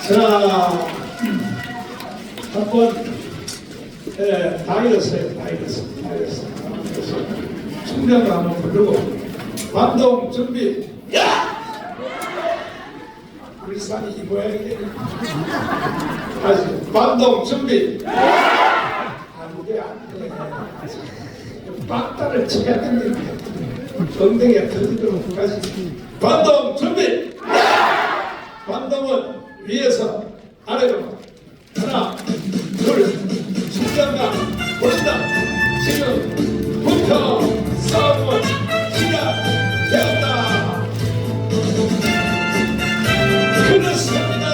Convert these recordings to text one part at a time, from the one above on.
자, 한번 다이어스 충전을 한번 부르고 반동 준비. 야! 우리 산이 이 모양이네. 다시 반동 준비. 안돼 안돼. 박다를 쳐야 되는데 엉덩이가 터지도록 다시 반동 준비. 반동은 위에서 아래로 하나 둘 충전가 보신다. 지금부터 싸움은 시작되었다. 그렇습니다.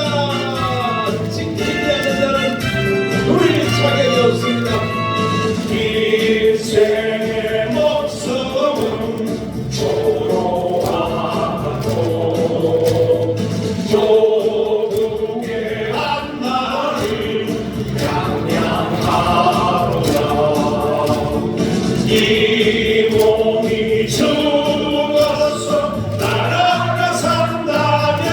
지키지 않는 자는 누릴 자격이 없습니다. 인생의 목숨은 조로하고 조국의 앞날을 양양하로다. 이 몸이 죽어서 나라가 산다면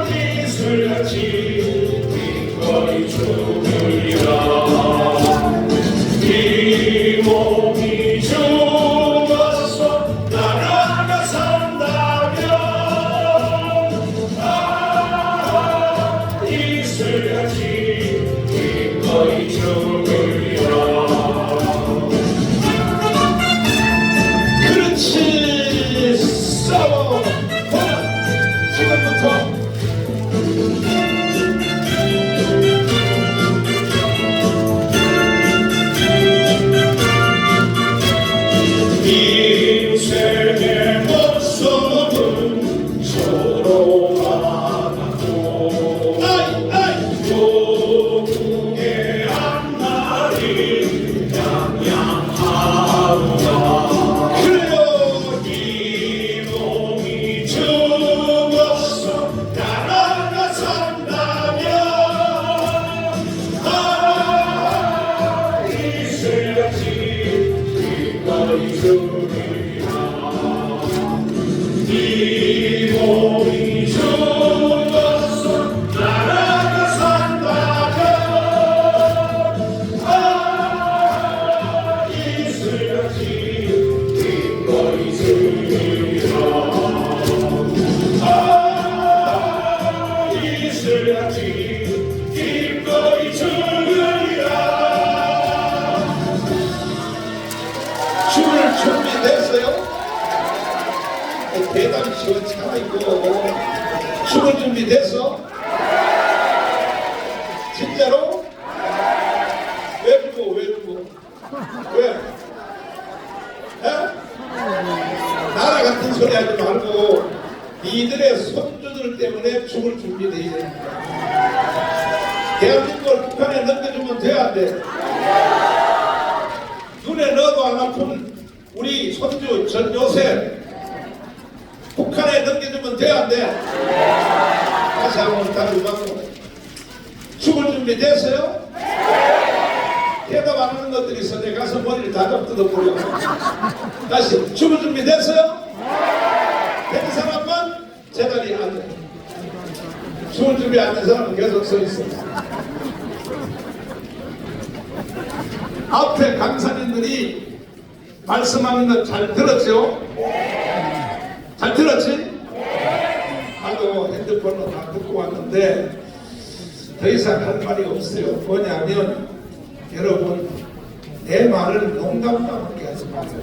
이슬같이 기꺼이 죽으리라. 이 몸이 죽어서 나라가 산다면 이슬같이 기꺼이 죽으리라. 그렇지. 싸워 보라. 지금부터 인생의 목숨은 서로하고 조국의 앞날이 양양하로다. 그래요. 이 몸이 죽어서 나라가 산다면 이슬같이 기꺼이 죽으리라. 이 몸이 죽어서 나라가 산다면 이슬같이 기꺼이 죽으리라. 이슬같이 기꺼이 죽으리라. 죽을 준비됐어요? 대단히 시원찮아이고 죽을 준비됐어? 진짜로? 왜 죽어? 왜? 나라 같은 소리 하지 말고 니들의 손주들 때문에 죽을 준비돼야 됩니다. 대한민국을 북한에 넘겨주면 돼야 돼. 눈에 넣어도 안 아픈 우리 손주 전요셉 북한에 넘겨주면 돼 안 돼? 다시 한번 다시 받고 죽을 준비 됐어요? 대답 안 하는 것들이 있어. 내 가서 머리를 다 뜯어버려. 다시 죽을 준비 됐어요? 된 사람만 제자리에 앉아. 죽을 준비 안 된 사람은 계속 서 있어. 앞에 강사님들이 말씀하는 거 잘 들었죠? 잘 들었지? 나도 핸드폰으로 다 듣고 왔는데 더 이상 할 말이 없어요. 뭐냐면 여러분 내 말을 농담밖에 하지 마세요.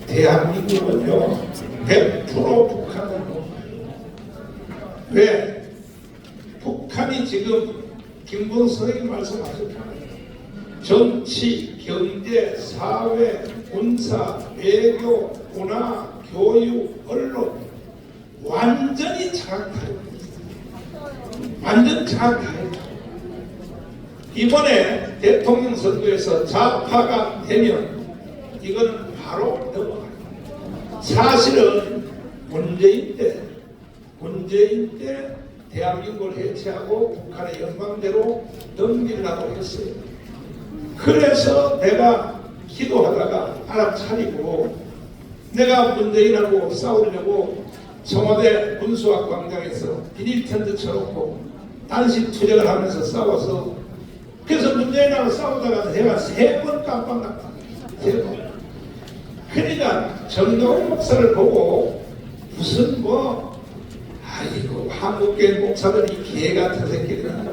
대한민국은요 100% 북한으로. 왜? 북한이 지금 김본선생이 말씀하셨잖아요. 정치, 경제, 사회, 군사, 외교, 문화, 교육, 언론 완전히 장악하여 완전 장악하여 이번에 대통령 선거에서 좌파가 되면 이거는 바로 넘어가요. 사실은 문재인 때 대한민국을 해체하고 북한의 영광대로 넘기려고 했어요. 그래서 내가 기도하다가 알아차리고 내가 문재인하고 싸우려고 청와대 군수학 광장에서 비닐 텐트 쳐놓고 단식 투쟁을 하면서 싸워서 그래서 문재인하고 싸우다가 내가 3번 깜빡 났다. 3번. 그러니까 정동훈 목사를 보고 무슨 아이고 한국교회 목사들이 개 같은 새끼들은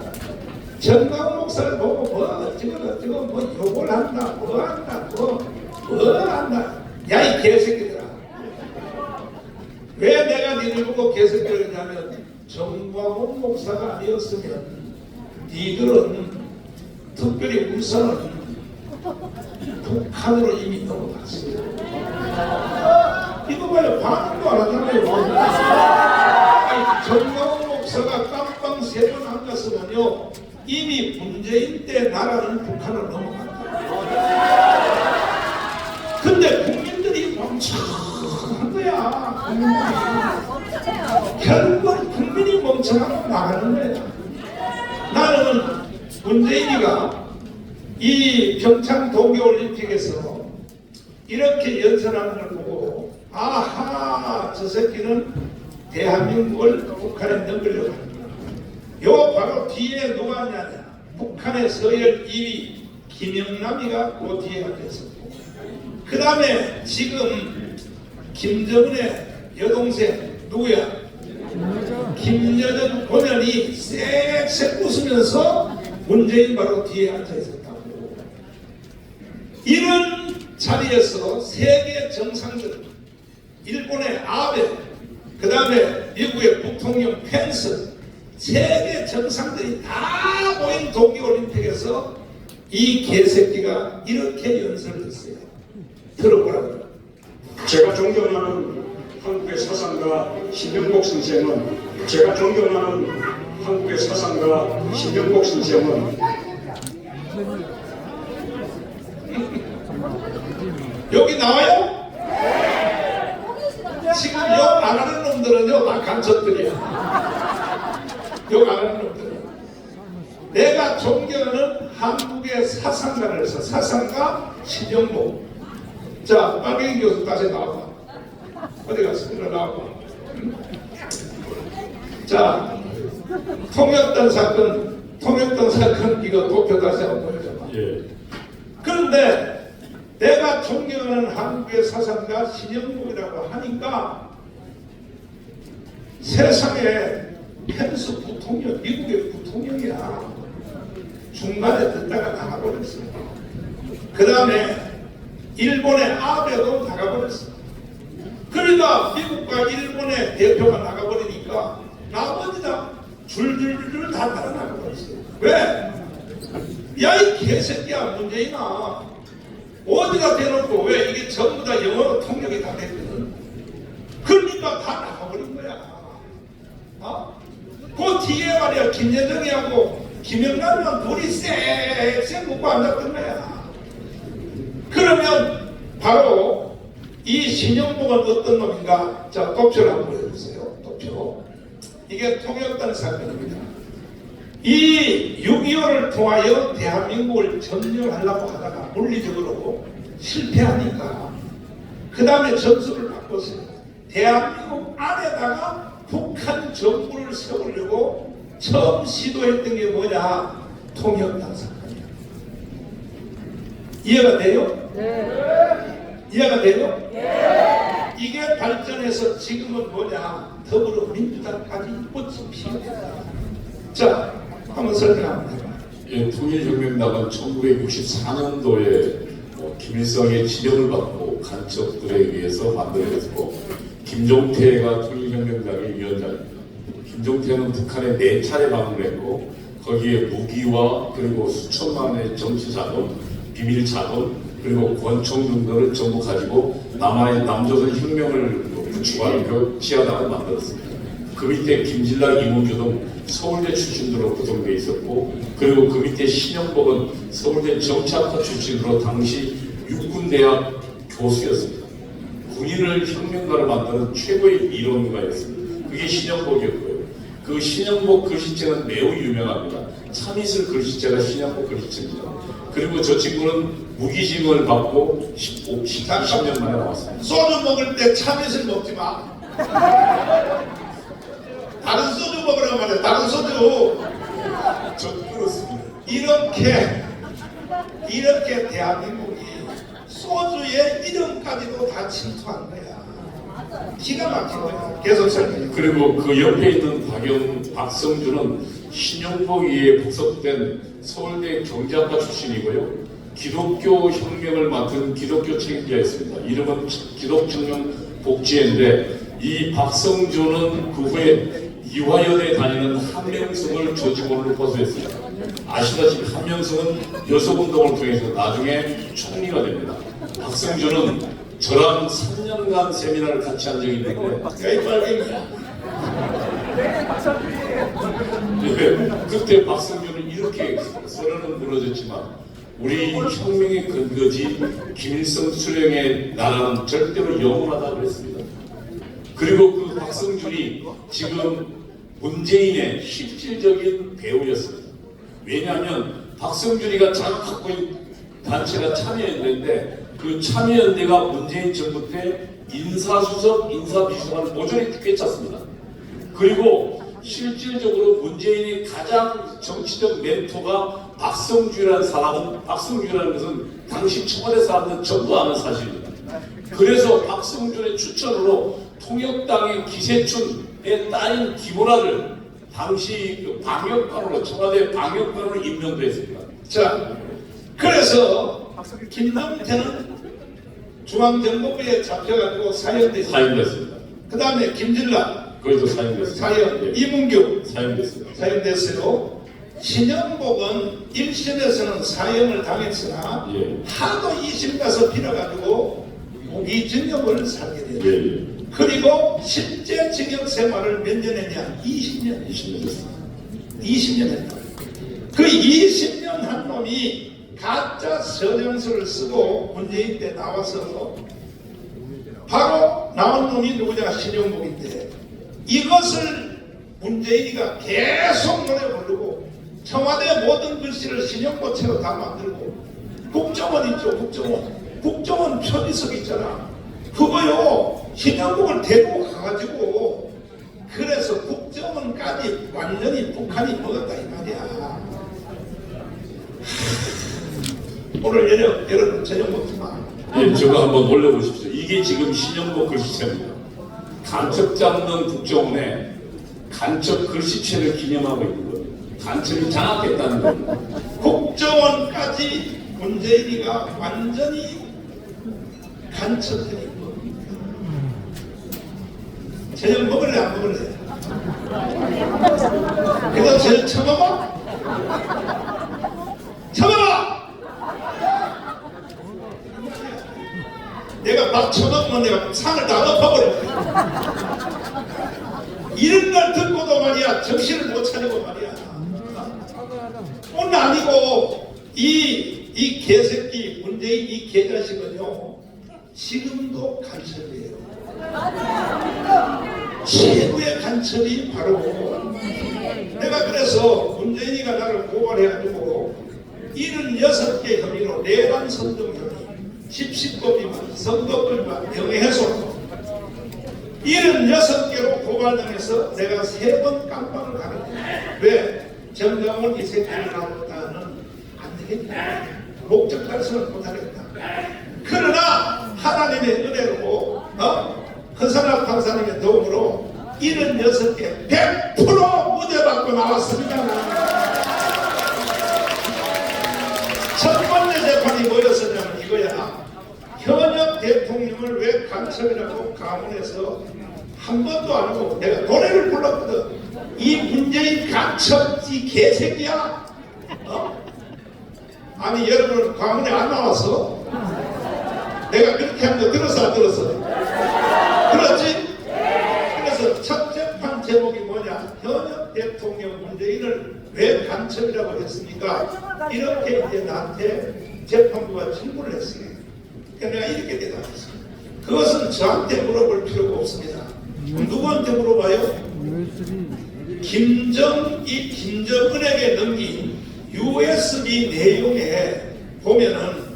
정동훈 목사를 보고 어쩌고 욕을 한다 뭐 한다 야 이 개새끼들아. 왜 내가 니들 보고 개새끼를 했냐면 정광훈 목사가 아니었으면 니들은 특별히 울산은 북한으로 이미 넘어갔어요. 이거 봐요. 반응도 안 하잖아요. 정광훈 목사가 깜빵 3번 안 갔으면요 이미 문재인 때 나라는 북한으로 넘어갔다. 근데 국민들이 멍청한 거야. 결국은 국민이 멍청하고 나가는 거야. 나는 문재인이가 이 평창 동계올림픽에서 이렇게 연설하는 걸 보고 아하 저 새끼는 대한민국을 북한에 넘기려고 합니다. 요 바로 뒤에 누가 있냐냐 북한의 서열 2위 김영남이가 그 뒤에 앉아있었고 그 다음에 지금 김정은의 여동생 누구야? 김여정 본연이 쌕쌕 웃으면서 문재인 바로 뒤에 앉아있었다고. 이런 자리에서 세계 정상들 일본의 아베 그 다음에 미국의 부통령 펜스 세계 정상들이 다 모인 동계올림픽에서 이 개새끼가 이렇게 연설을 했어요. 들어보라고요. 제가 존경하는 한국의 사상가 신영복 선생은 여기 나와요? 지금 욕 안 하는 놈들은요 다 간첩들이야. 욕 안 하는 놈들은 내가 존경하는 한국의 사상가를 해서 사상가 신영복. 자 빨갱이 교수 다시 나와봐. 어디 갔어? 일어나봐. 자 통역단 사건 이거 도표 다시 한번 보여줘봐. 예. 그런데 내가 존경하는 한국의 사상가 신영복이라고 하니까 세상에 펜스 부통령, 미국의 부통령이야. 중간에 듣다가 나가버렸어. 그 다음에 일본의 아베도 나가버렸어. 그러니까 미국과 일본의 대표가 나가버리니까 나머지 다 줄줄줄 다 따라 나가버렸어요. 왜? 야 이 개새끼야 문재인아 어디가 대놓고 왜 이게 전부 다 영어로 통역이 다 됐거든. 그러니까 다 나가버린 거야. 그 뒤에 말이야 김여정이하고 김영남이랑 둘이 쌩쌩 묶고 앉았던 거야. 그러면 바로 이 신영복은 어떤 놈인가? 자 도표를 한번 보여주세요. 도표. 이게 통역단 사건입니다. 이 6.25를 통하여 대한민국을 점령하려고 하다가 물리적으로 실패하니까 그 다음에 전술을 바꿨어요. 대한민국 안에다가 북한 정부를 세우려고 처음 시도했던 게 뭐냐? 통역단 사건이야. 이해가 돼요? 네. 이해가 돼요? 네. 이게 발전해서 지금은 뭐냐? 더불어민주당까지 꽃이 피어났다. 자, 한번 설명 한번 해봐. 예, 통일혁명당은 1964년도에 김일성의 지령을 받고 간첩들에 의해서 만들어졌고 김종태가 통일혁명당의 위원장입니다. 김종태는 북한에 4차례 방문했고 거기에 무기와 그리고 수천만의 정치 자금, 비밀 자금 그리고 권총 등등을 전부 가지고 남한의 남조선 혁명을 구축하는 그 지하당을 만들었습니다. 그 밑에 김진락, 이문규 등 서울대 출신으로 구성되어 있었고 그리고 그 밑에 신영복은 서울대 정치학과 출신으로 당시 육군대학 교수였습니다. 군인을 혁명가를 만드는 최고의 이론가였습니다. 그게 신영복이었고요. 그 신영복 글씨체는 매우 유명합니다. 참이슬 글씨체가 신영복 글씨체입니다. 그리고 저 친구는 무기징역을 받고 20년 만에 나왔습니다. 소주 먹을 때 참이슬 먹지 마. 다른 소주 먹으라고 말이야. 다른 소주. 저 그렇습니다. 이렇게 대한민국이 소주의 이름까지도 다 침투한 거야. 기가 막힌 거야. 계속 설명해. 그리고 그 옆에 있는 박성준은 신용보기에 복속된 서울대 경제학과 출신이고요. 기독교 혁명을 맡은 기독교 책임자였습니다. 이름은 기독혁명 복지회인데 이 박성준은 그 후에 이화여대 다니는 한명숙을 조직원으로 포섭했습니다. 아시다시피 한명숙은 여성운동을 통해서 나중에 총리가 됩니다. 박성준은 저랑 3년간 세미나를 같이 한 적이 있는데 야이 빨갱이야. 그때 박성준은 이렇게 선언은 무너졌지만 우리 혁명의 근거지 김일성 수령의 나라는 절대로 영원하다고 했습니다. 그리고 그 박성준이 지금 문재인의 실질적인 배우였습니다. 왜냐하면 박성준이가 장악하고 있는 단체가 참여연대인데 그 참여연대가 문재인 정부 때 인사수석, 인사비서관을 모조리 꿰찼습니다. 그리고 실질적으로 문재인의 가장 정치적 멘토가 박성준이라는 사람은, 박성준이라는 것은 당시 청와대 사람들은 전부 아는 사실입니다. 그래서 박성준의 추천으로 통역당의 기세춘의 딸인 김우라를 당시 그 방역관으로, 청와대 방역관으로 임명도 했습니다. 자, 그래서 김남태는 중앙정보부에 잡혀가지고 사형됐습니다. 사임됐습니다. 그 다음에 김진락 거기도 사임됐습니다. 사형, 예. 이문규 사임됐습니다. 사형됐어요. 신영복은 1심에서는 사형을 당했으나 예. 하도 2심 가서 빌어가지고 무기징역을 살게 예, 돼요. 예. 그리고 실제 징역 생활을 몇 년 했냐? 20년. 20년 됐습니다. 20년 했다. 그 20년 한 놈이 가짜 서명서를 쓰고 문재인 때 나와서 바로 나온 놈이 누구냐? 신영복인데 이것을 문재인이가 계속 노래 부르고 청와대 모든 글씨를 신영복체로 다 만들고 국정원 있죠. 국정원 표지석 있잖아. 그거요 신영복을 데리고 가가지고 그래서 국정원까지 완전히 북한이 먹었다 이 말이야. 오늘 여러분 저녁 먹지 마. 예, 저거 한번 올려보십시오. 이게 지금 신영복 글씨체입니다. 간첩 잡는 국정원에 간첩 글씨체를 기념하고 있는 거예요. 간첩이 장악했다는 겁니다. 국정원까지 문재인이가 완전히 간첩들이 저녁 먹을래 안 먹을래? 그래서 저녁 처먹어? 처먹어! 내가 막 처먹으면 내가 상을 다 엎어버려. 이런 걸 듣고도 말이야 정신을 못 차리고 말이야. 오늘 아니고 이 개새끼 문재인 이 개자식은요 지금도 간첩이에요. 최고의 간첩이 바로 내가 그래서 문재인이가 나를 고발해가지고 76개 혐의로 내란 선동 혐의, 집시법 위반, 선거법 위반, 명예훼손 76개로 고발당해서 내가 3번 깜빵을 가는데 왜? 정당원 이 새끼를 나왔다는 안 되겠다. 목적 달성을 못하겠다. 그러나 하나님의 은혜로 헌산학 판사님의 도움으로 76개 100% 무죄 받고 나왔습니다. 첫 번째 재판이 뭐였었냐면 이거야. 현역 대통령을 왜 간첩이라고 가문해서 한 번도 안 하고 내가 노래를 불렀거든. 이 문재인 간첩 이 개새끼야. 아니 여러분 가문에 안 나왔어? 내가 그렇게 한 거 들었어 안 들었어? 들었지? 그래서 첫 재판 제목이 뭐냐? 현역 대통령 문재인을 왜 간첩이라고 했습니까? 이렇게 이제 나한테 재판부가 질문을 했어요. 그러니까 내가 이렇게 대답했어요. 그것은 저한테 물어볼 필요가 없습니다. 누구한테 물어봐요? 김정은에게 넘긴 USB 내용에 보면은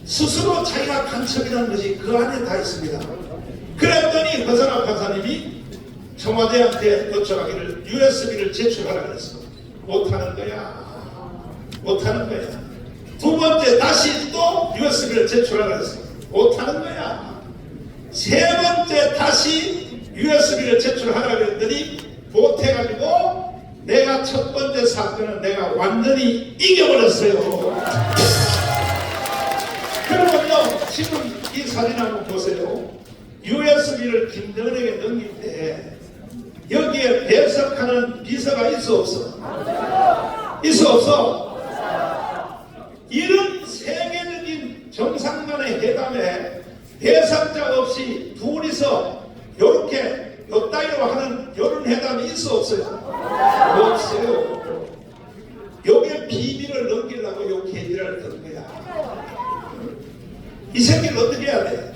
스스로 자기가 간첩이라는 것이 그 안에 다 있습니다. 그랬더니 전선학 판사님이 청와대한테 요청하기를 USB를 제출하라 그랬어. 못하는 거야. 못하는 거야. 두 번째 다시 또 USB를 제출하라 그랬어. 못하는 거야. 세 번째 다시 USB를 제출하라 그랬더니 못해가지고 내가 첫 번째 사건은 내가 완전히 이겨버렸어요. 그러면요, 지금 이 사진 한번 보세요. USB를 김정은에게 넘길 때 여기에 배석하는 비서가 있어 없어? 있어 없어? 이런 세계적인 정상 간의 회담에 배석자 없이 둘이서 요렇게 요 따위로 하는 요런 회담이 있어 없어요? 없어요. 여기에 비밀을 넘기려고 요 계기를 든 거야. 이 새끼를 어떻게 해야 돼?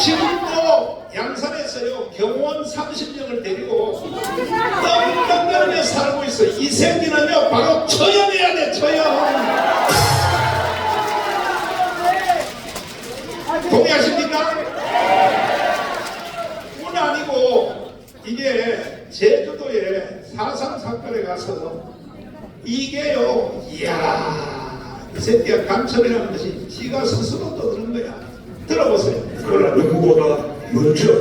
지금도 양산에서요 경호원 30명을 데리고 떵떵거리며 살고 있어. 이 새끼는요 바로 처형해야 돼. 처형. 동의하십니까? 뿐 아니고 이게 제주도에 4.3 사건에 가서 이게요, 이야, 이 새끼가 간첩이라는 것이 지가 스스로 떠드는 거야. 들어보세요. 그러나 누구보다 먼저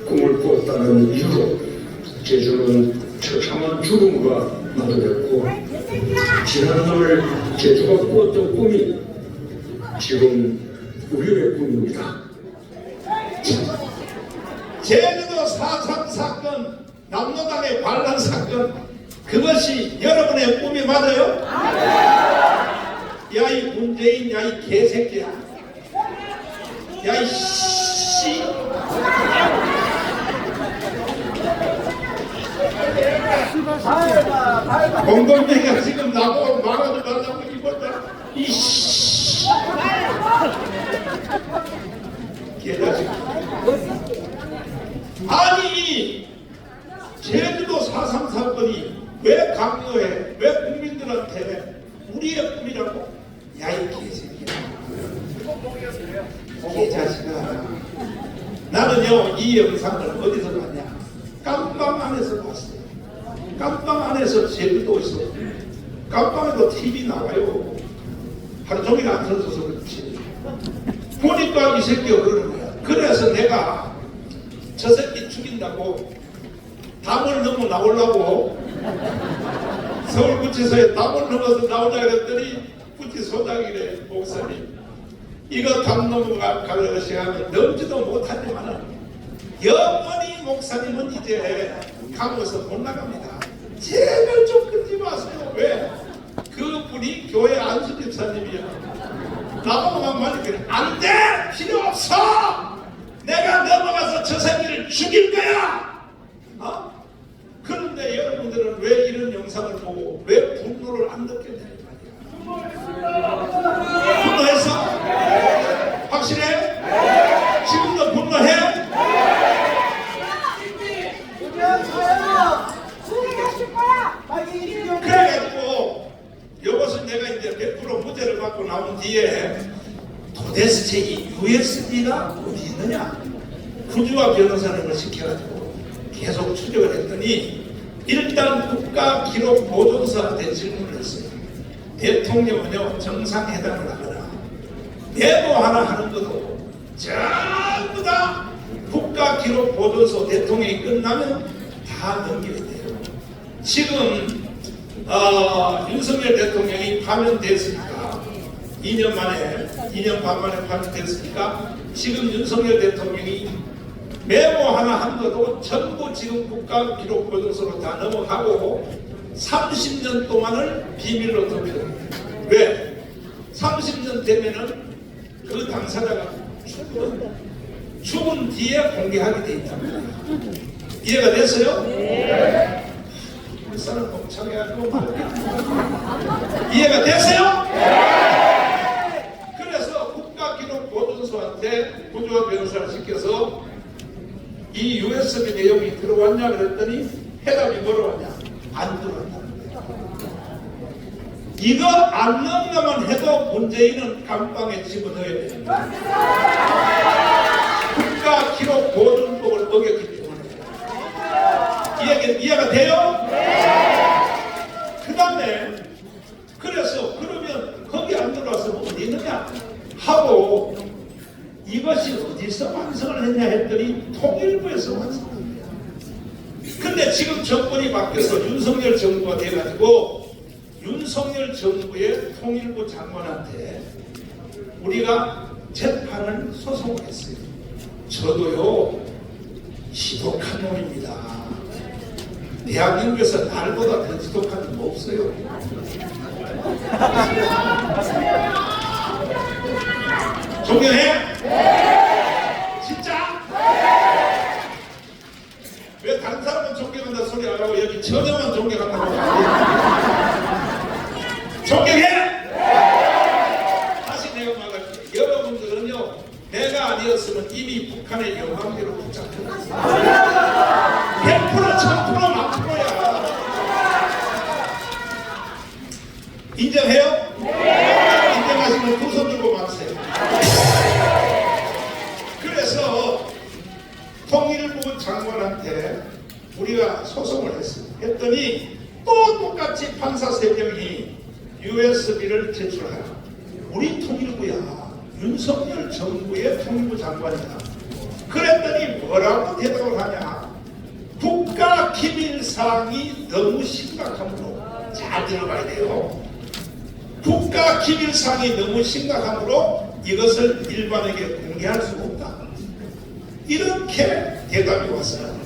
꿈을 꾸었다는 이유로 제주는 처참한 죽음과 마주했고, 지난날 제주가 꾸었던 꿈이 지금 우리의 꿈입니다. 제주도 4.3 사건, 남로당의 반란 사건, 그것이 여러분의 꿈이 맞아요? 야, 이 문재인, 야, 이 개새끼야. 야, 이 씨. 공동대가 지금 나보고 말하지 말라고 입었다. 이 씨. 개자식. 아니, 제주도 4.3 사건이 왜 강요해? 왜 국민들한테 우리의 꿈이라고? 야, 이 개새끼야. 개자식아. 나는요, 이 영상을 어디서 봤냐? 깜빵 안에서 봤어요. 깜빵 안에서 제주도에서. 깜빵에도 TV 나와요. 하루 종일 안 터져서 그렇지. 보니까 이 새끼가 그러는 거야. 그래서 내가 저 새끼 죽인다고 담을 넘어 나오려고 서울구치소에 담을 넘어서 나오자 그랬더니 구치소장이래. 목사님, 이거 담 넘어가는 것이 하면 넘지도 못하지만 영원히 목사님은 이제 감옥에서 못 나갑니다. 제발 좀 끊지 마세요. 왜? 그분이 교회 안수 집사님이야. 나보고만 말이야. 안 돼! 필요 없어! 내가 넘어가서 저 새끼를 죽일 거야! 어? 그런데 여러분들은 왜 이런 영상을 보고 왜 분노를 안 느꼈냐 이 말이야. 분노했어? 확실해? 지금도 분노해? 그래가지고 이것은 내가 이제 100% 무죄를 받고 나온 뒤에 도대체 이 USB가 어디 있느냐? 구주와 변호사님을 시켜가지고 계속 추적을 했더니 일단 국가기록보존소한테 질문을 했어요. 대통령은요 정상회담을 하거나 내부 하나 하는 것도 전부 다 국가기록보존소 대통령이 끝나면 다 넘겨야 돼요. 지금 윤석열 대통령이 파면됐으니까 2년 반 만에 파면됐으니까 지금 윤석열 대통령이 메모 하나 한 것도 전부 지금 국가기록보존소로 다 넘어가고 30년 동안을 비밀로 둡니다. 왜? 30년 되면은 그 당사자가 죽은 뒤에 공개하게 돼 있답니다. 이해가 됐어요? 네. 불사는 멍청해 가지고 이해가 됐어요? 네. 그래서 국가기록보존소한테 구조와 변호사를 시켜서 이 USB 내용이 들어왔냐 그랬더니 해답이 뭐로 왔냐? 안 들어왔다는 거야. 이거 안 넘나만 해도 문재인은 감방에 집어넣어야 됩니다. 국가기록보 이것이 어디서 완성을 했냐 했더니 통일부에서 완성을. 근데 지금 정권이 바뀌어서 윤석열 정부가 돼가지고 윤석열 정부의 통일부 장관한테 우리가 재판을 소송을 했어요. 저도요 지독한 놈입니다. 대한민국에서 날보다 더 지독한 놈 없어요. 존경해? 진짜? 왜 다른 사람은 존경한다 소리 안 하고 여기 전혀만 존경한다고 하지? 존경해? 다시 내가 말할게. 여러분들은요 내가 아니었으면 이미 북한의 영향력으로 붙잡혔어. 100% 1000% 만프로야. 인정해요? 인정하시면 두 손 들고 마세요. 그래서 통일부 장관한테 우리가 소송을 했어요. 했더니 또 똑같이 판사 3명이 USB를 제출하라. 우리 통일부야. 윤석열 정부의 통일부 장관이다. 그랬더니 뭐라고 대답을 하냐. 국가 기밀사항이 너무 심각하므로 잘 들어봐야 돼요. 국가 기밀사항이 너무 심각하므로 이것을 일반에게 공개할 수가 없다. 이렇게 대답이 왔어요.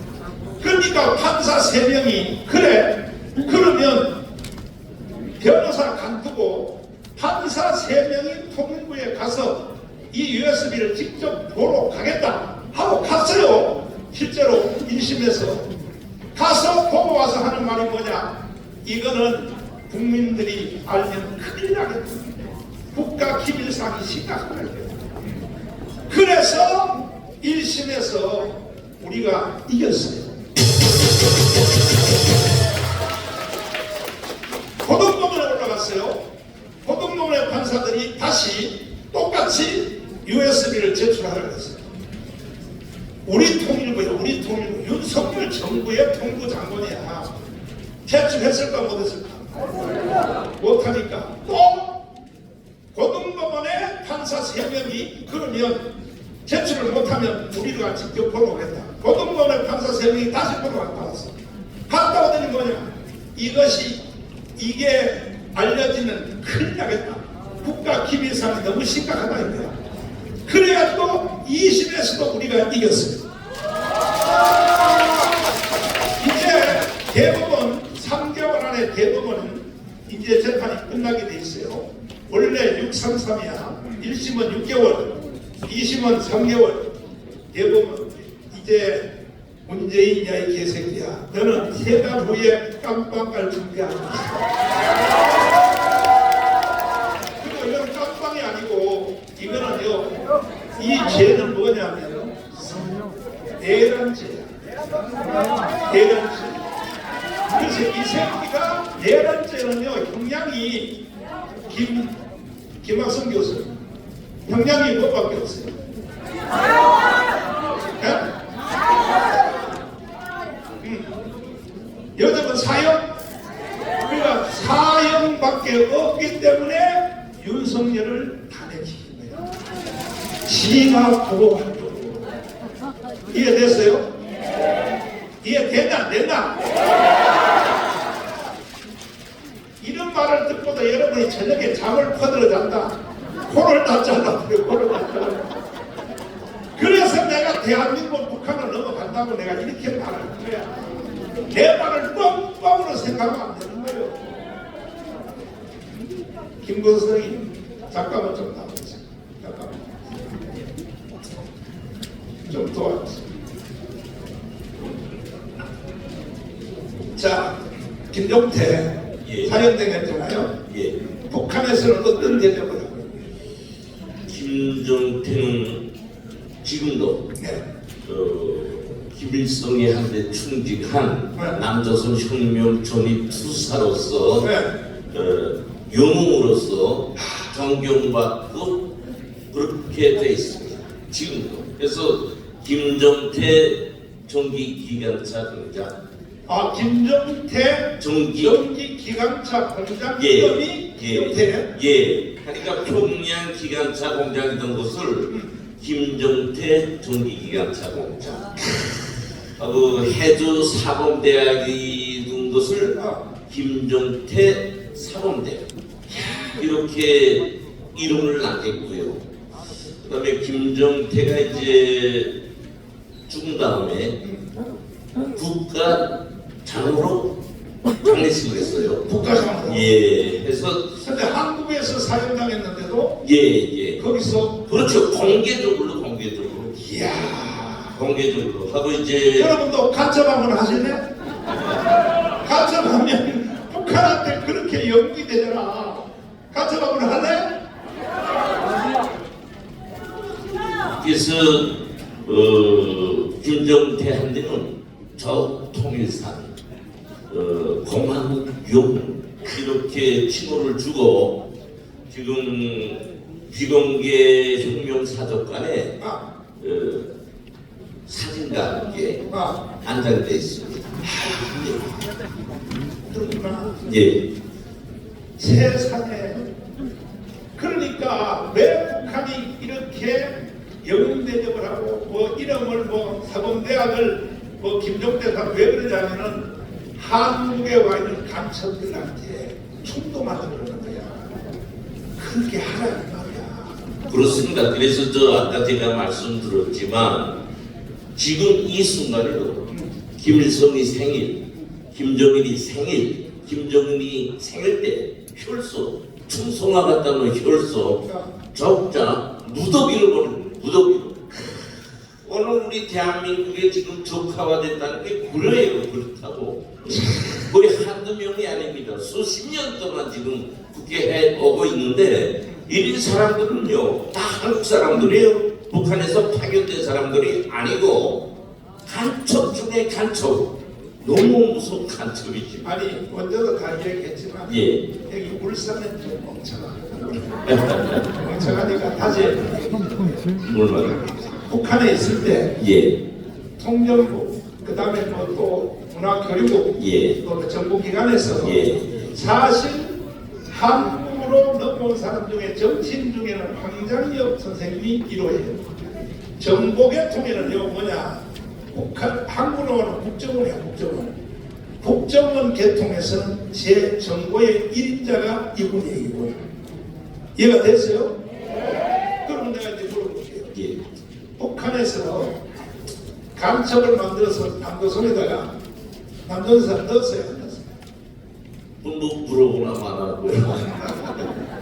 그러니까 판사 3명이 그래 그러면 변호사 간두고 판사 3명이 통일부에 가서 이 USB를 직접 보러 가겠다 하고 갔어요. 실제로 1심에서 가서 보고 와서 하는 말이 뭐냐. 이거는 국민들이 알면 큰일 나겠다. 국가 기밀사항이 심각하다. 그래서 1심에서 우리가 이겼어요. 고등법원에 올라갔어요. 고등법원의 판사들이 다시 똑같이 USB를 제출하라고 했어요. 우리 통일부야. 우리 통일부. 윤석열 정부의 통일부 장관이야. 제출했을까 못했을까? 못하니까 또 고등법원의 판사 3명이 그러면 제출을 못하면 우리가 직접 보러 오겠다. 고등법원의 판사 3명이 다시 보러 갔다 왔어. 갔다 오더니 뭐냐. 이게 알려지면 큰일 나겠다. 국가 기밀사항이 너무 심각하다 이거야. 그래가지고 2심에서도 우리가 이겼어요. 이제 대법원 3개월 안에 대법원은 이제 재판이 끝나게 돼 있어요. 원래 633이야. 1심은 6개월, 2심은 3개월. 대법원 이제 문재인이야 이 개새끼야. 너는 3달 후에 깜빵 갈 준비하고 있어. 그리고 이건 깜빵이 아니고 이거는요. 이 죄는 뭐냐면 내란죄야. 내란죄. 그래서 이 새끼가 내란죄는요 형량이 김학성 교수 형량이 뭐밖에 없어요. 네? 여자분 사형. 그러니까 사형밖에 없기 때문에 윤석열을 탄핵시킨 거예요. 지가 보호하도록. 이해됐어요? 이해되나 안 되나? 이런 말을 듣고도 여러분이 저녁에 잠을 퍼들어 잔다. 코를 다 잘라버려. 코를 다 잘라. 그래서 내가 대한민국 북한을 넘어간다고 내가 이렇게 말할 거야. 내 말을 뻥뻥으로 생각하면 안 되는 거예요. 김건성이 잠깐만 좀 나와주세요. 잠깐만 좀 도와주세요. 자, 김종태 사형당했잖아요. 예. 북한에서는 어떤 대접을 하고 김종태는 지금도 김일성에 한데 충직한 남조선 혁명 전입 투사로서 영웅으로서 존경받고 그렇게 돼 있습니다. 지금도. 그래서 김종태 전기기관차 공장. 김종태 전기기관차 공장 이름이 김종태예요? 예. 그러니까 평양 기관차 공장이던 것을 김정태 전기기관차 공장 하고 해주 사범대학이 둔 것을 김정태 사범대학 이렇게 이름을 남겼고요. 그다음에 김정태가 이제 죽은 다음에 국가장으로 장례식을 했어요. 국가장으로. 예, 해서 근데 한국에서 사형당했는데도 예. 거기서 그렇죠. 공개적으로. 이야. 공개적으로 하고 이제 여러분도 간첩하면 하실래? 간첩하면 북한한테 그렇게 연기되잖아. 간첩하면 할래? 그래서 김정태한테는 저 통일산 공항용 이렇게 칭호를 주고 지금 비공개 혁명사적관에 사진과 함께 안장되어 있습니다. 그렇구나. 예. 세상에. 그러니까 왜 북한이 이렇게 영웅대접을 하고 뭐 이름을 뭐 사범대학을 뭐 김정태 사람 왜 그러냐면은 한국에 와 있는 간첩들한테 충동하려고 그러는 거야. 그렇게 하라는 말이야. 그렇습니다. 그래서 저 아까 제가 말씀드렸지만 지금 이 순간에도 김일성이 생일, 김정일이 생일, 김정은이 생일 때 혈소, 충성화 같다는 혈소, 적자, 무더기를 보는 무더기로. 오늘 우리 대한민국에 지금 적화화됐다는 게 그래요. 그렇다고. 거의 한두 명이 아닙니다. 수십 년 동안 지금 국회에 오고 있는데 이 사람들은요 다 한국 사람들이에요. 북한에서 파견된 사람들이 아니고 간첩 중에 간첩. 너무 무서운 간첩이지. 아니 먼저도 다 얘기했지만 예. 여기 울산은 좀 멍청하다. 멍청하니까 다시 뭘 말이야? 북한에 있을 때 예. 통정부 그 다음에 뭐또 문화교육부 예. 또 정부기관에서 예. 사실 한국으로 넘어온 사람 중에 정치인 중에는 황장엽 선생님이 1호예요. 정복의 통일은요 뭐냐 북한 한국으로는 국정원이야 국정원. 국정원 개통에서는 제 정보의 1인자가 이분이에요 이분. 이해가 됐어요? 그럼 내가 이제 물어볼게요. 예. 북한에서 간첩을 만들어서 남도선에다가 남도선 넣었어요 안 넣었어요? 뭐 물어보나 마나고요.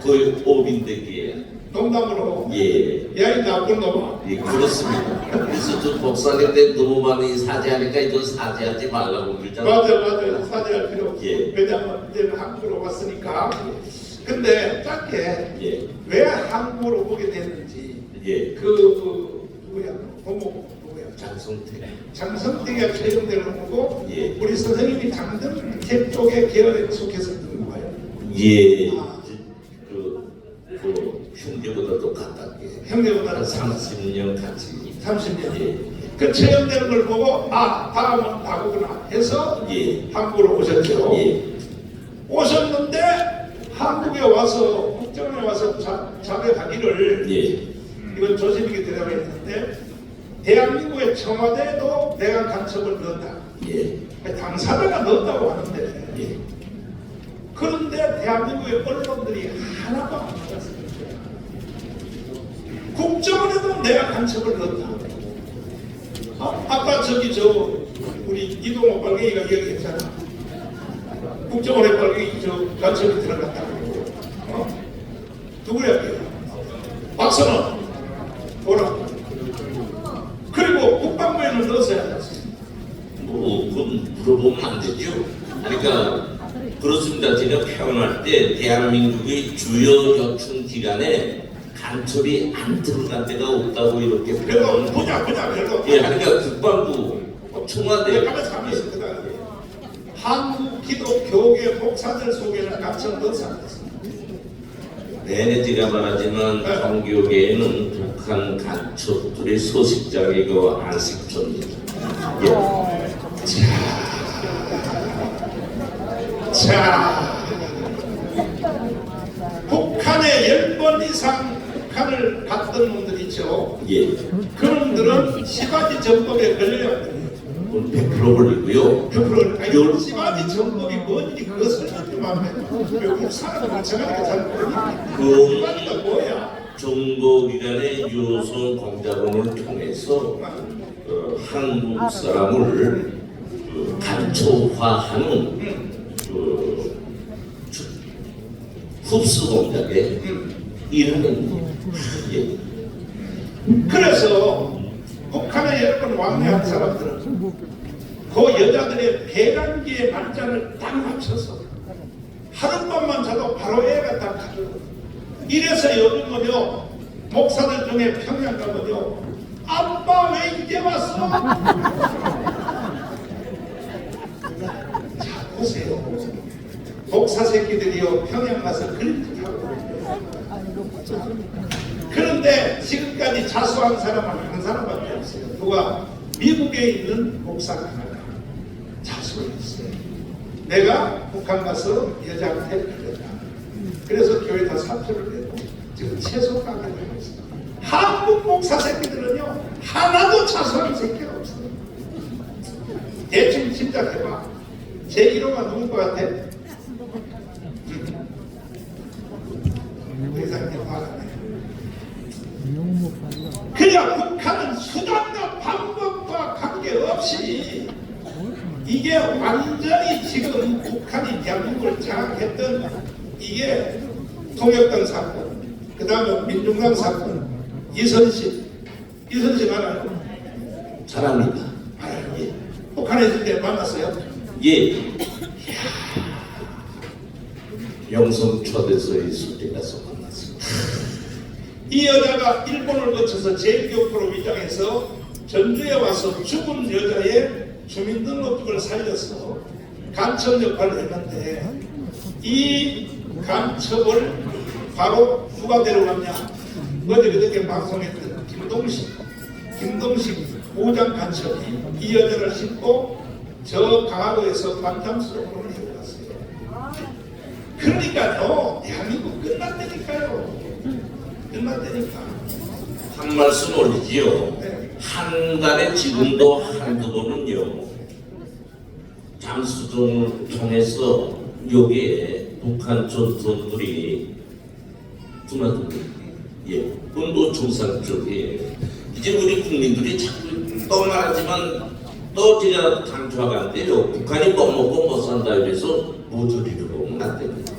거의 오빈대기에. 농담으로 예. 야이 나쁜 놈아 예, 그렇습니다. 그래서 저 목사님들 너무 많이 사죄하니까 이건 사죄하지 말라고 그러잖아요. 맞아 사죄할 필요 없어. 예. 왜냐하면 이제는 한국으로 왔으니까. 근데 짧게 예. 왜 한국으로 오게 됐는지 예. 누구야 고모 누구야 장성태. 장성택이 최종대로 오고 예. 우리 선생님이 장성택 쪽의 계열에 속해서 있는 거예요. 예. 아. 그 형제보다도 가깝게. 형제보다는 한 30년 같이. 30년. 예. 그 체험되는 걸 보고 다음은 나구나 해서 예. 한국으로 오셨죠. 예. 오셨는데 한국에 와서 국정원에 와서 자백하기를 예. 이건 조심하게 대답했는데 대한민국의 청와대도 내가 간첩을 넣었다. 예. 당사자가 넣었다고 하는데 예. 그런데 대한민국의 언론들이 하나도 안 받았어요. 국정원에도 내가 간첩을 넣었다. 아까 우리 이동호 빨갱이가 얘기했잖아. 국정원에 빨갱이 간첩이 들어갔다고. 누구야 그게? 박선원 뭐라? 그리고 국방부에는 넣었어야 했어. 그건 물어보면 안 되죠. 그러니까 그렇습니다. 제가 표현할 때 대한민국의 주요 요청 기관에 간첩이 안 들어간 데가 없다고 이렇게 그래도 표현을 보자 별로. 예, 그러니까 국방부, 청와대. 가만히 있어. 한국 기독교계 목사들 속에는 간첩 넣었어 안 넣었어? 내내 제가 말하지만 종교계에는 북한 간첩들의 소식장이고 안식처입니다. 예. 자, 북한에 10번 이상 북한을 갔던 놈들이 있죠. 예. 그놈들은 시바지 전법에 걸려야 돼요. 100% 걸리고요. 100%. 시바지 전법이 뭔지 그거 설명 좀 하면 외국 사람들 정확하게 잘 모르니까. 시바지가 뭐야? 정보기관의 유선 공작원을 통해서 한국 사람을 간초화하는 흡수 공작에 일하는 예. 그래서 북한에 여러 번 왕래한 사람들은 그 여자들의 배란기의 날짜를 딱 맞춰서 하룻밤만 자도 바로 애가 딱 가져오고 이래서 요즘은요 목사들 중에 평양 가면요 아빠 왜 이제 왔어? 자 보세요 목사 새끼들이요 평양 가서 그림도 타고 그런데 지금까지 자수한 사람은 한 사람밖에 없어요. 누가 미국에 있는 목사가 하나 자수했어요. 내가 북한 가서 여자한테 그랬다. 그래서 교회 다 사표를 내고 지금 채소 가게를 하고 있어요. 한국 목사 새끼들은요 하나도 자수하는 새끼가 없어요. 대충 짐작해봐. 제 1호가 누군 것 같아? 회장님 화가 나요. 그러니까 북한은 수단과 방법과 관계없이 이게 완전히 지금 북한이 대한민국을 장악했던 이게 통역당 사건 그 다음에 민중당 사건 이선신 알아요? 잘 압니다. 알아요. 예. 북한에 있을 때 만났어요? 예. 영성 초대서에 있을 때 가서 만났습니다. 이 여자가 일본을 거쳐서 제1교포로 위장해서 전주에 와서 죽은 여자의 주민등록증을 살려서 간첩 역할을 했는데 이 간첩을 바로 누가 데려갔냐? 어제 그저께 방송했던 김동식 부장 간첩이 이 여자를 싣고 저 강화도에서 반탐수로 데려갔어요. 그러니까 대한민국 끝났다니까요. 끝났다니까. 한 말씀 올리지요. 네. 한 달에 지금도 한두 번은요. 잠수정을 통해서 여기에 북한 전선들이 드나듭니다. 예, 그건 정상 쪽이에요. 이제 우리 국민들이 자꾸 또 말하지만 또 제가 강조하는데요. 북한이 못 먹고 못 산다 이래서 모조리를 보면 안 됩니다.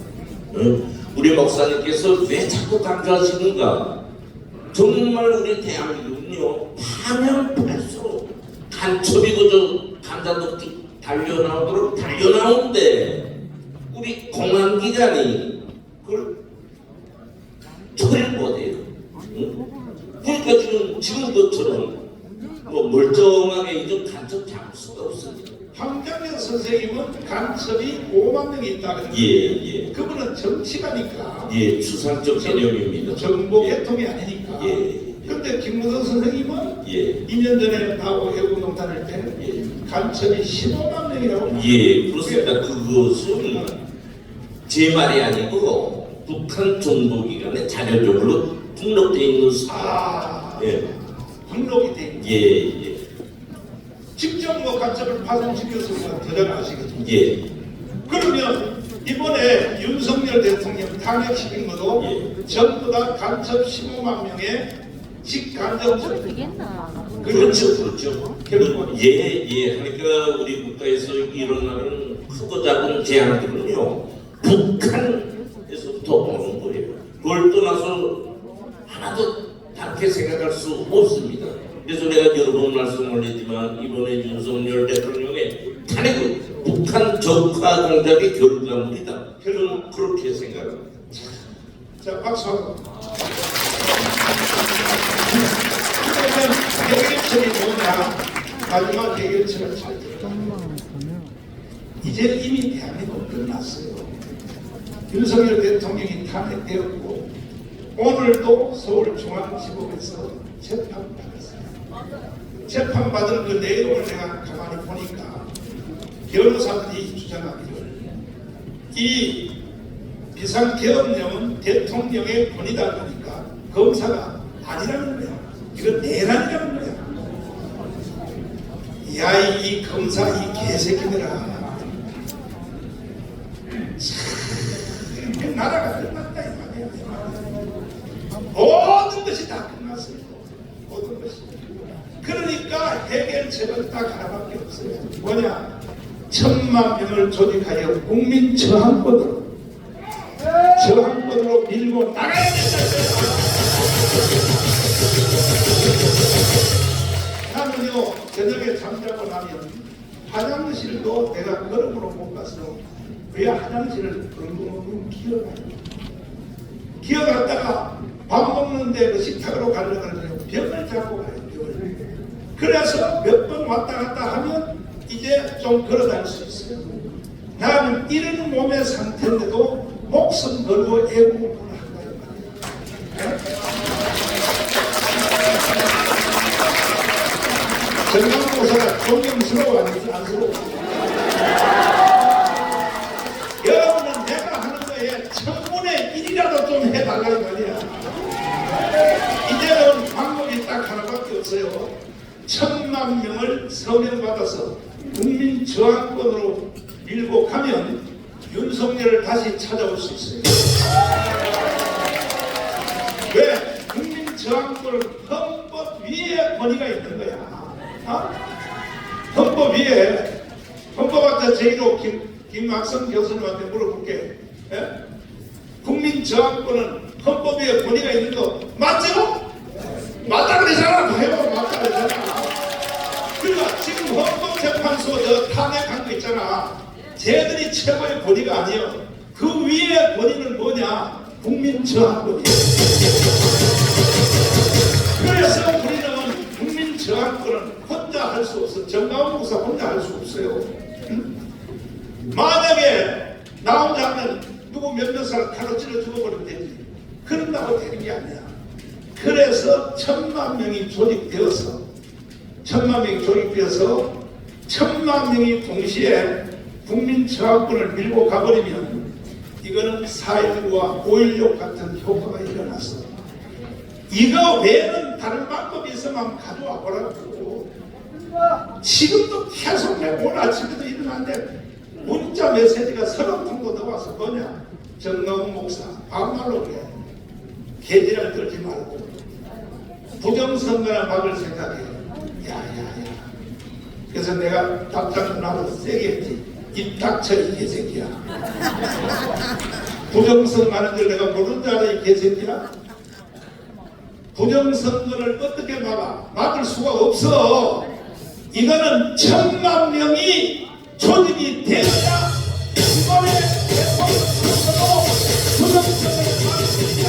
우리 목사님께서 왜 자꾸 강조하시는가? 정말 우리 대한민국은요 파면 팔수록 간첩이 그저 간자독지 달려나오도록 달려나오는데 우리 공안기관이 그걸 처리를 못해요. 그러니까 지금 것처럼 뭐 멀쩡하게 이런 간첩 잡을 수가 없습니다. 황정현 선생님은 간첩이 5만 명이 있다 그랬는데 예. 그분은 정치가니까 예, 추상적 개념입니다. 정보 예. 계통이 아니니까. 예. 그런데 김무성 선생님은 예. 2년 전에 나하고 해군농단할 때 간첩이 15만 명이라고. 예, 그렇습니다. 그것은 제 말이 아니고 북한 정보기관에 자료적으로 등록되어 있는 사. 예. 등록이 돼 있는. 예. 직접 뭐 간첩을 파송시켜서 더 잘 아시거든요. 예. 그러면 이번에 윤석열 대통령 탄핵시킨 것도 예. 전부 다 간첩 15만 명의 직간접적 그렇죠. 결국 예. 하니까 우리 국가에서 일어나는 크고 작은 제안들은요, 북한에서부터 오는 거예요. 그걸 떠나서 하나도 다르게 생각할 수 없습니다. 그래서 내가 여러 번 말씀올리지만 이번에 윤석열 대통령의 탄핵은 북한 적화 공작의 결과물이다. 저는 그렇게 생각합니다. 자 박수하고. 그러면 해결책이 뭐냐? 마지막 해결책을 잘 들어요. 이제 이미 대한민국 끝났어요. 윤석열 대통령이 탄핵되었고 오늘도 서울중앙지법에서 재판받았어요. 재판받은 그 내용을 내가 가만히 보니까 변호사들이 주장하기를 이 비상계엄령은 대통령의 권위다 보니까 검사가 아니라는 거야. 이거 내란이라는 거야. 야, 이 검사 이 개새끼들아. 참, 나라가 끝났다 이 말이야. 모든 것이 다 끝났어요. 모든 것이. 그러니까 해결책은 딱 하나밖에 없어요. 뭐냐? 1,000만 명을 조직하여 국민 저항권으로 밀고 나가야 된다. 나는요, 저녁에 잠자고 나면 화장실도 내가 걸음으로 못 가서 왜 화장실을 엉엉 기어갔다가 밥 먹는데 그 식탁으로 가려고 벽을 잡고 가요. 벽을. 그래서 몇 번 왔다 갔다 하면 이제 좀 걸어다닐 수 있어요. 나는 이런 몸의 상태인데도 목숨 걸고 애국을 한다. 정강모사가 존경스러워 안 안스러워? 여러분은 내가 하는 거에 1000분의 1이라도 좀 해달라 이 말이야. 이제는 방법이 딱 하나밖에 없어요. 1,000만 명을 서명받아서 국민 저항권으로 밀고 가면 윤석열을 다시 찾아올 수 있어요. 왜? 국민 저항권은 헌법 위에 권위가 있는 거야. 헌법 위에. 헌법학자 제1호 김학성 교수님한테 물어볼게. 예? 국민 저항권은 헌법 위에 권위가 있는 거 맞죠? 맞다 그러잖아. 봐요. 맞다 그러잖아. 그러니까 지금 헌법재판소 저 탄핵한 거 있잖아. 쟤들이 최고의 권위가 아니에요. 그 위에 권위는 뭐냐? 국민 저항권이에요. 그래서 우리는 국민 저항권은 혼자 할 수 없어. 정가훈 목사 혼자 할 수 없어요. 응? 만약에 나 혼자 하면 누구 몇몇 사람 칼로 찔러 죽어버리면 되지. 그런다고 되는 게 아니야. 그래서 1,000만 명이 조직되어서 1,000만 명이 동시에 국민 저항권을 밀고 가버리면 이거는 4.19와 5.16 같은 효과가 일어났어. 이거 외에는 다른 방법이 있으면 가져와 보라고. 지금도 계속 내 오늘 아침에도 일어났는데 문자 메시지가 30통도 나와서 뭐냐? 정강훈 목사 반말로 그래. 개지랄 떨지 말고 부정선거나 막을 생각해. 야야야. 그래서 내가 답장을 나도 세게 했지. 입 닥쳐 이 개새끼야. 부정선거하는 걸 내가 모르는 줄 알아 이 개새끼야. 부정선거를 어떻게 막아? 막을 수가 없어. 이거는 1,000만 명이 조직이 되어야 이번에 대통령 선거도 부정선거를 막을 수 있다.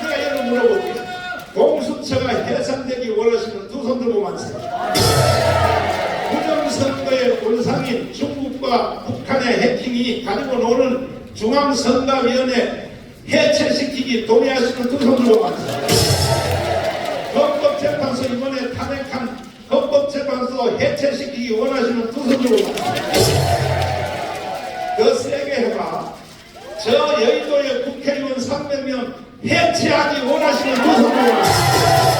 내가 여러분 물어볼게요. 공수처가 해산되기 원하시는 두 손 들고 만세요. 부정선거의 원상인 중국과 북한의 해킹이 가지고 노는 중앙선거위원회 해체시키기 동의하시는 두 손 들고 만세요. 헌법재판소 이번에 탄핵한 헌법재판소 해체시키기 원하시는 두 손 들고 만세요. 더 세게 해봐. 저 여의도의 국회의원 300명 해체하기 원하시는 두 손 들고 만세요.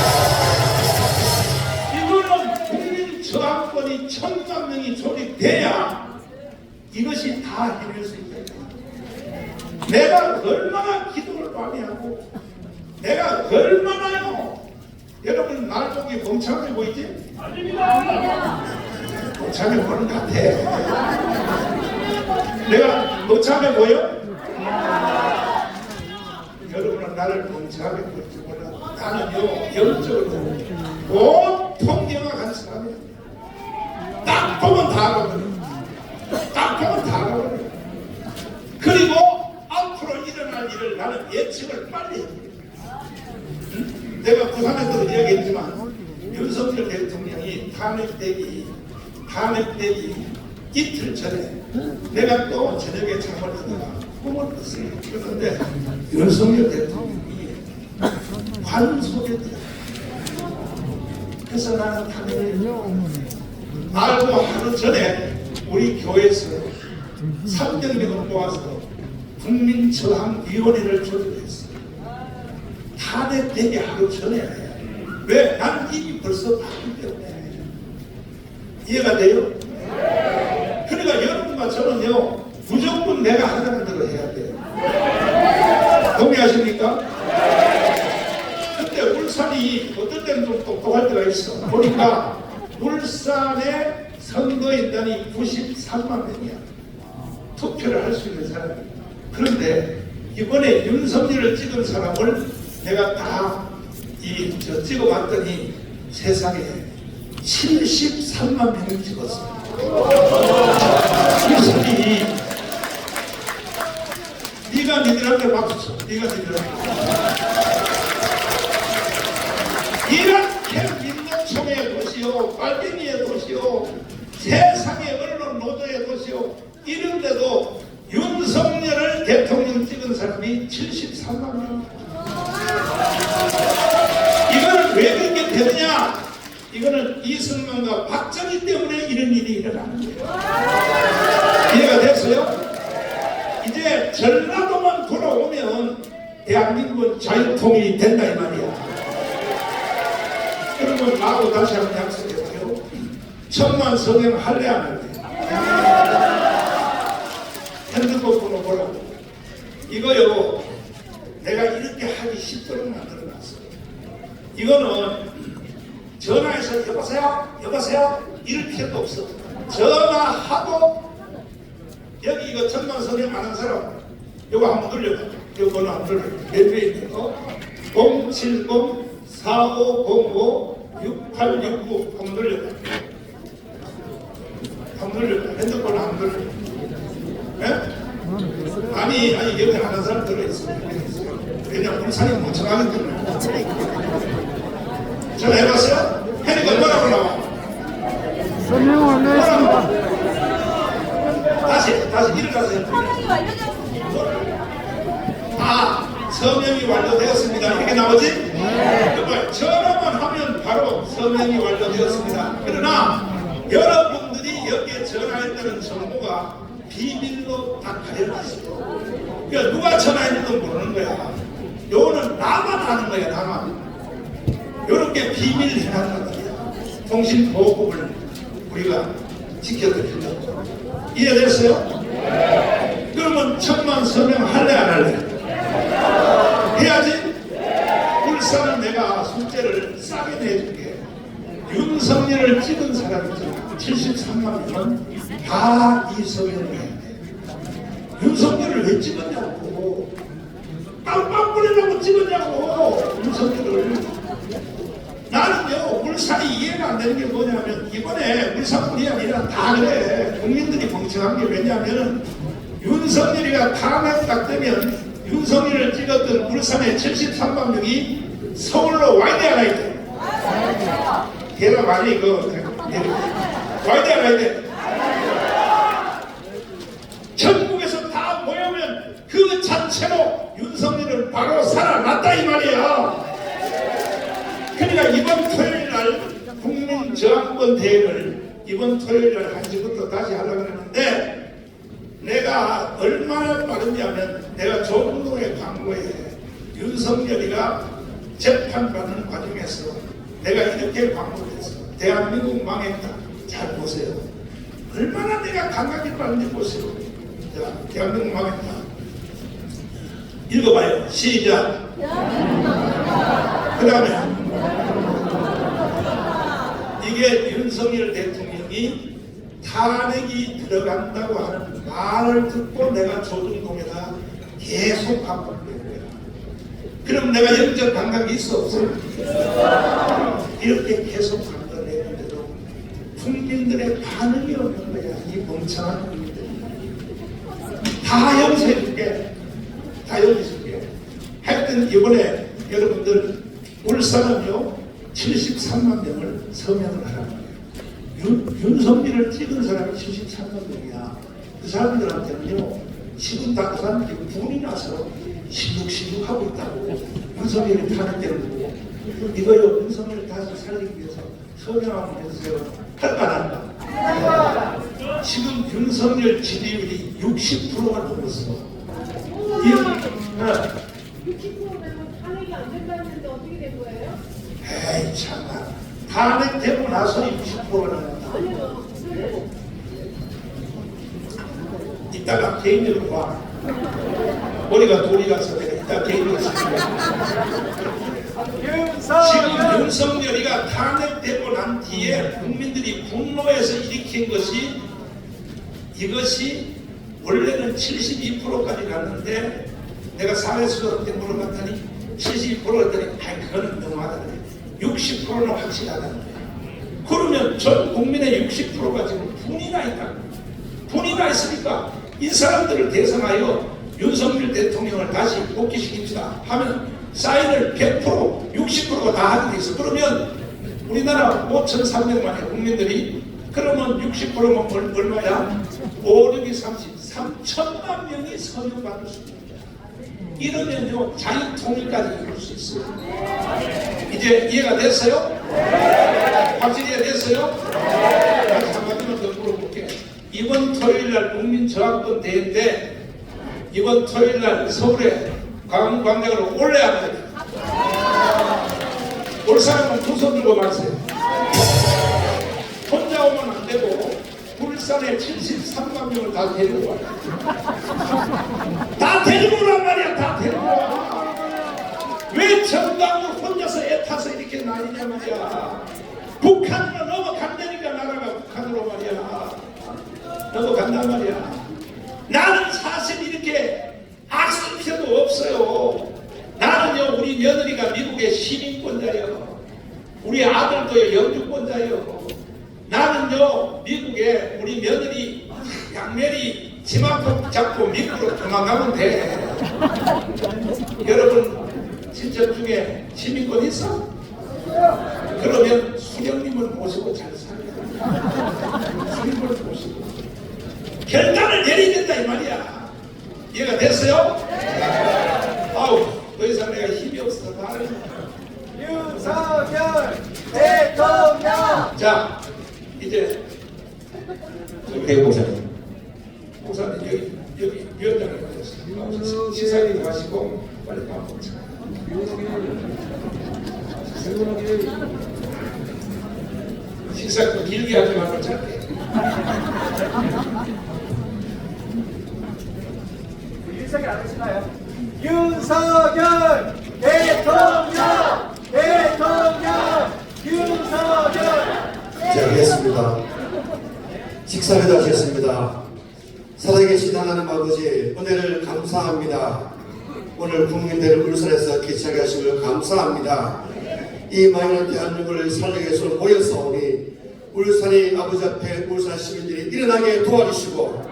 저항권이 1,000만 명이 조직돼야 이것이 다 해낼 수 있다. 내가 얼마나 기도를 많이 하고 내가 얼마나요. 여러분 날 보기 멍청해 보이지? 아닙니다. 멍청해 보는 것 같아. 내가 멍청해 보여? 여러분은 나를 멍청하게 볼지 몰라. 나는요 영적으로 보통 경악한 사람이야. 딱 보면 다 가거든. 딱 보면 다 가거든. 그리고 앞으로 일어날 일을 나는 예측을 빨리 해버려. 응? 내가 부산에서도 이야기했지만 윤석열 대통령이 탄핵되기 이틀 전에 내가 또 저녁에 잠을 자다가 꿈을 꿨어요. 그런데 윤석열 대통령이 관속에 그래서 나는 탄핵을 알고 하루 전에 우리 교회에서 300명을 모아서 국민저항위원회를 조직했어요. 탄핵되기 하루 전에. 왜? 난 이미 벌써 봤기 때문에. 이해가 돼요? 그러니까 여러분과 저는요, 무조건 내가 하자는 대로 해야 돼요. 동의하십니까? 근데 울산이 어떨 때는 좀 똑똑할 때가 있어. 보니까 울산의 선거인단이 93만 명이야. 투표를 할 수 있는 사람이. 그런데 이번에 윤석열을 찍은 사람을 내가 다 찍어봤더니 세상에 73만 명을 찍었어요. 윤석열이 네가 니들한테 박수 쳐. 네가 니들한테. 이렇게 민노총의 도시요, 빨갱이의 도시요, 세상의 언론 노조의 도시요, 이런데도 윤석열을 대통령 찍은 사람이 73만 명. 이거는 왜 그렇게 되느냐? 이거는 이승만과 박정희 때문에 이런 일이 일어나는 거예요. 이해가 됐어요? 이제 전라도만 돌아오면 대한민국은 자유통일이 된다 이 말이야. 그러면 나하고 다시 한번 약속해봐요. 1000만 성형 할래 안 할래? 핸드폰 번호 보라고. 이거요, 내가 이렇게 하기 쉽도록 만들어놨어. 이거는 전화해서 여보세요 이럴 필요도 없어. 전화하고 여기 이거 1000만 성형 안 한 사람 이거 한번 눌려봐. 이거 번호 한번 눌려. 몇 배 있는 거? 070-4505-6869 한번 눌려봐. 한번 눌려봐. 핸드폰 한번 눌려봐. 네? 아니 여기 하는 사람 들어있어. 왜냐면 울산이 멍청하기 때문에. 전화해봤어요? 해니까 뭐라고 나와? 설명 안 했습니다. 다시 일어나서 해볼게요. 서명이 완료되었습니다. 서명이 완료되었습니다. 이렇게 나오지? 정말 전화만 하면 바로 서명이 완료되었습니다. 그러나 여러분들이 여기에 전화했다는 정보가 비밀로 다 가려놨어요. 그러니까 누가 전화했는지 모르는 거야. 요거는 나만 아는 거야, 나만. 요렇게 비밀 해놨단 말이야. 통신보호법을 우리가 지켜드린다고. 이해됐어요? 그러면 1000만 서명 할래 안 할래? 해야지? 울산은 내가 숙제를 싸게 내줄게. 윤석열을 찍은 사람이 있잖아. 73만 명은 다 이서명을 해야 돼. 윤석열을 왜 찍었냐고. 빵빵 뿌리려고 찍었냐고. 윤석열을. 나는요, 울산이 이해가 안 되는 게 뭐냐면, 이번에 울산뿐이 아니라 다 그래. 국민들이 멍청한 게 왜냐하면, 윤석열이가 다음에 딱 되면, 윤석열을 찍었던 울산의 73만 명이 서울로 와야 돼, 안 와야 돼? 걔가 많이 와야 돼, 안 와야 돼? 전국에서 다 모이면 그 자체로 윤석열을 바로 살아났다 이 말이야. 그러니까 이번 토요일 날 국민저항권 대회를 이번 토요일 날 1시부터 다시 하려고 하는데, 내가 얼마나 빠르냐면 내가 조중동에 광고에 윤석열이가 재판받는 과정에서 내가 이렇게 광고를 했어. 대한민국 망했다. 잘 보세요. 얼마나 내가 감각이 빠른지 보세요. 자, 대한민국 망했다. 읽어봐요. 시작. 그 다음에 이게 윤석열 대통령이 탄핵이 들어간다고 하는 말을 듣고 내가 조중동에다 계속 반복된 거야. 그럼 내가 영적 감각이 있어 없어? 이렇게 계속 반복했는데도 국민들의 반응이 없는 거야. 이 멍청한 국민들. 다 용서해줄게. 다 용서해줄게. 하여튼 이번에 여러분들 울산은요 73만 명을 서명을 하란 말이에요. 윤석열을 찍은 사람이 73만 명이야. 그 사람들한테는요 지금 다 그 사람들이 분이 나서 시룩시룩 하고 있다고. 윤석열이 탄핵되는 거고 이거요 윤석열을 다시 살리기 위해서 서명하고 해주세요. 할까 안 할까? 지금 윤석열 지지율이 60%가 넘었어. 60%면 탄핵이 안 된다는 에이 참나 탄핵되고 나서 60%는 이따가 개인적으로 봐. 머리가 돌이라서 내가 이따 개인적으로 지금 윤석열이가 탄핵되고 난 뒤에 국민들이 분노해서 일으킨 것이 이것이 원래는 72%까지 갔는데 내가 사회수석한테 물어봤더니 72%가 더니 아이 그거는 너무하다 그래. 60%는 확실하다는 거야. 그러면 전 국민의 60%가 지금 분이 나 있다. 분이 나 있으니까 이 사람들을 대상하여 윤석열 대통령을 다시 복귀시킵시다 하면 사인을 100% 60%가 다 하게 돼 있어. 그러면 우리나라 5,300만의 국민들이 그러면 60%면 얼마야? 5, 6이 30, 3천만 명이 서명받을 수 있는 거야. 이러면요 자유 통일까지 이룰 수 있어요. 이제 이해가 됐어요? 확실히 이해됐어요? 다시 한마디만 더 물어볼게. 이번 토요일날 국민저항권 대회인데 이번 토요일날 서울에 광장으로 올라야 합니다. 올 사람은 두 손 들고 말세요. 혼자 오면 안 되고 울산에 73만 명을 다 데리고 와요. 다 데리고 오란 말이야. 다 데리고 와. 왜 정당으로 혼자서 애타서 이렇게 나뉘냐 말이야. 북한으로 넘어간다니까 나라가 북한으로 말이야. 넘어간단 말이야. 나는 사실 이렇게 악쓸 필요도 없어요. 나는요 우리 며느리가 미국의 시민권자예요. 우리 아들도요 영주권자예요. 나는요 미국에 우리 며느리 양면이 지마폭 잡고 미국으로 도망가면 돼. 여러분 친척 중에 시민권 있어? 그러면 수령님을 모시고 잘 살아요. 수령님을 모시고 결단을 내려야 된다 이 말이야. 이해가 됐어요? 아우 더 이상 내가 힘이 없어서 말을. 윤석열 대통령. 자 이제 배 목사님 여기 위원장을 가셨어요. 시사님 가시고 빨리 밥 먹자. 식사 좀 길게 하지 말고 짧게. 윤석열 안 하시나요? 윤석열 대통령. 대통령. 윤석열. 자, 알겠습니다. 식사를 하셨습니다. 살아계신 하나님 아버지, 은혜를 감사합니다. 오늘 국민들을 울산에서 기차게 하심을 감사합니다. 이 망연한 대한민국을 살리기 위해서 모여서오니 울산의 아버지 앞에 울산 시민들이 일어나게 도와주시고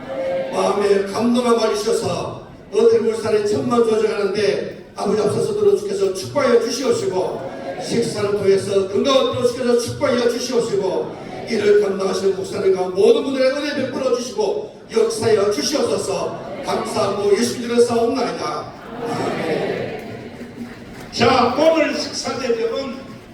마음에 감동을 받으셔서 어떤 울산에 천만 조져가는데 아버지 앞서서 들어주께서 축복하여 주시옵시고 식사를 통해서 건강을 들어주께서 축복하여 주시옵시고 이를 감당하시는 목사님과 모든 분들의 은혜 베풀어 주시고 역사여 주시옵소서. 감사하고 예수님 이름으로 싸움나이다. 자 오늘 식사 대접은